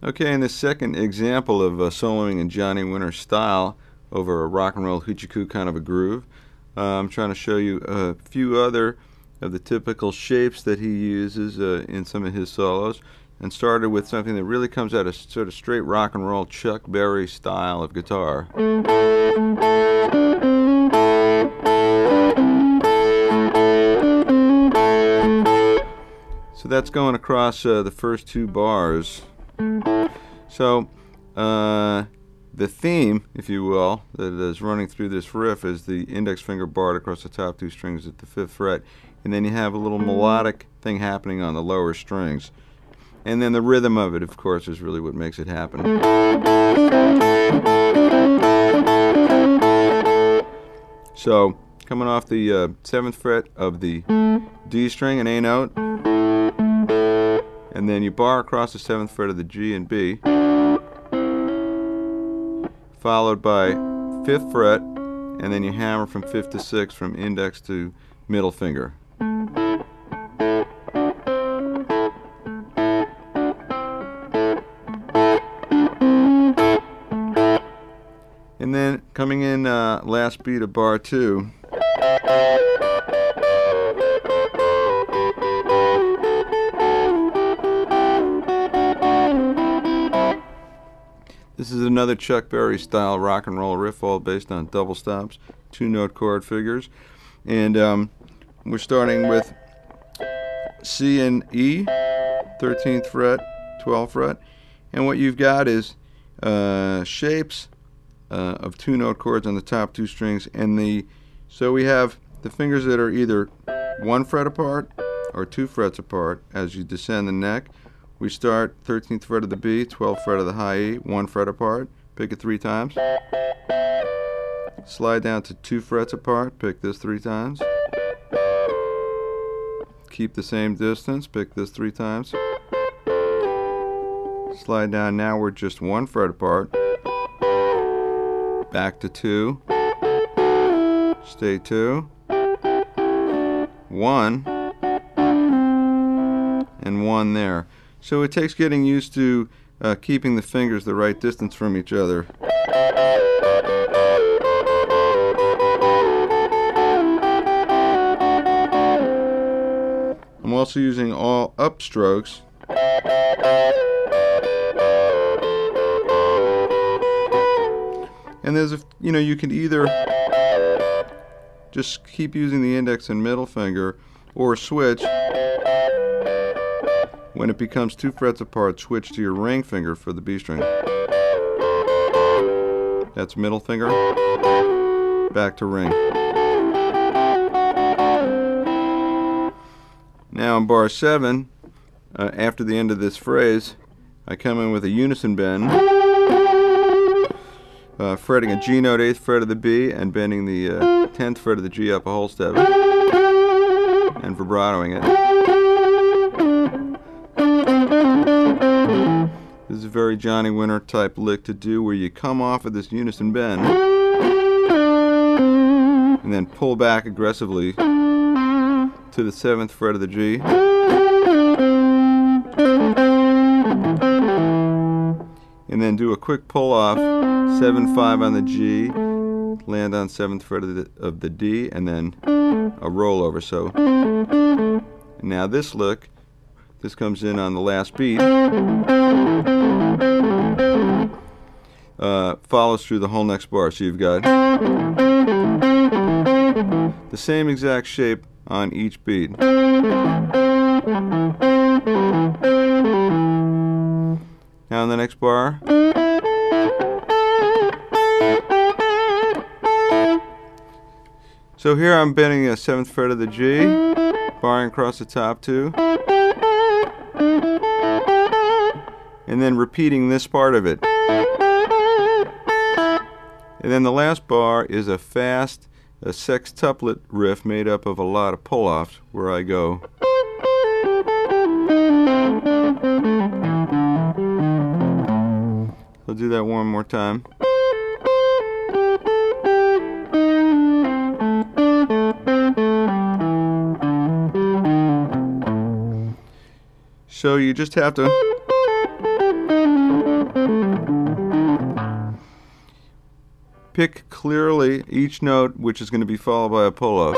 Okay, in this second example of soloing in Johnny Winter style over a rock and roll Hoochie Koo kind of a groove, I'm trying to show you a few other of the typical shapes that he uses in some of his solos, and started with something that really comes out of sort of straight rock and roll Chuck Berry style of guitar. So that's going across the first two bars. So the theme, if you will, that is running through this riff is the index finger barred across the top two strings at the 5th fret, and then you have a little melodic thing happening on the lower strings, and then the rhythm of it, of course, is really what makes it happen. So coming off the 7th fret of the D string, an A note, and then you bar across the 7th fret of the G and B, followed by 5th fret, and then you hammer from 5th to 6th from index to middle finger. And then coming in last beat of bar 2, this is another Chuck Berry style rock and roll riff, all based on double stops, 2-note chord figures, and we're starting with C and E, 13th fret, 12th fret, and what you've got is shapes of 2-note chords on the top two strings, and so we have the fingers that are either 1 fret apart or 2 frets apart as you descend the neck. We start 13th fret of the B, 12th fret of the high E, 1 fret apart, pick it 3 times. Slide down to 2 frets apart, pick this 3 times. Keep the same distance, pick this 3 times. Slide down, now we're just 1 fret apart. Back to 2. Stay 2. 1. And 1 there. So it takes getting used to keeping the fingers the right distance from each other. I'm also using all upstrokes. And there's you can either just keep using the index and middle finger, or switch. When it becomes 2 frets apart, switch to your ring finger for the B string. That's middle finger, back to ring. Now in bar 7, after the end of this phrase, I come in with a unison bend, fretting a G note 8th fret of the B and bending the 10th fret of the G up a whole step and vibratoing it. This is a very Johnny Winter type lick to do, where you come off of this unison bend and then pull back aggressively to the 7th fret of the G, and then do a quick pull off 7/5 on the G, land on 7th fret of the D, and then a rollover. So now this lick, this comes in on the last beat, follows through the whole next bar. So you've got the same exact shape on each beat. Now in the next bar, so here I'm bending a 7th fret of the G, barring across the top two, and then repeating this part of it. And then the last bar is a fast sextuplet riff made up of a lot of pull-offs, where I go. I'll do that one more time. So you just have to pick clearly each note, which is going to be followed by a pull-off.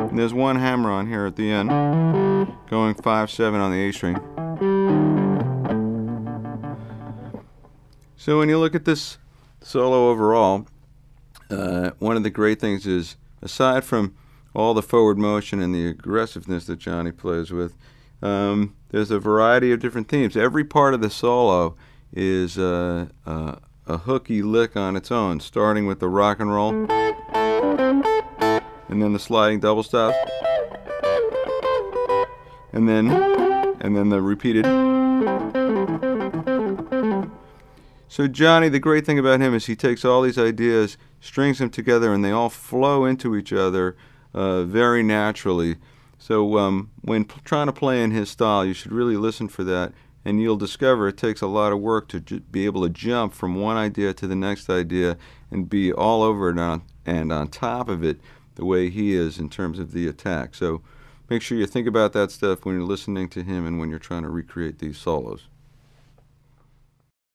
And there's one hammer-on here at the end, going 5/7 on the A string. So when you look at this solo overall, one of the great things is, aside from all the forward motion and the aggressiveness that Johnny plays with, there's a variety of different themes. Every part of the solo is a hooky lick on its own, starting with the rock and roll, and then the sliding double stops, and then the repeated. So Johnny, the great thing about him is he takes all these ideas, strings them together, and they all flow into each other very naturally. So when trying to play in his style, you should really listen for that, and you'll discover it takes a lot of work to be able to jump from one idea to the next idea and be all over it and on top of it the way he is in terms of the attack. So make sure you think about that stuff when you're listening to him and when you're trying to recreate these solos.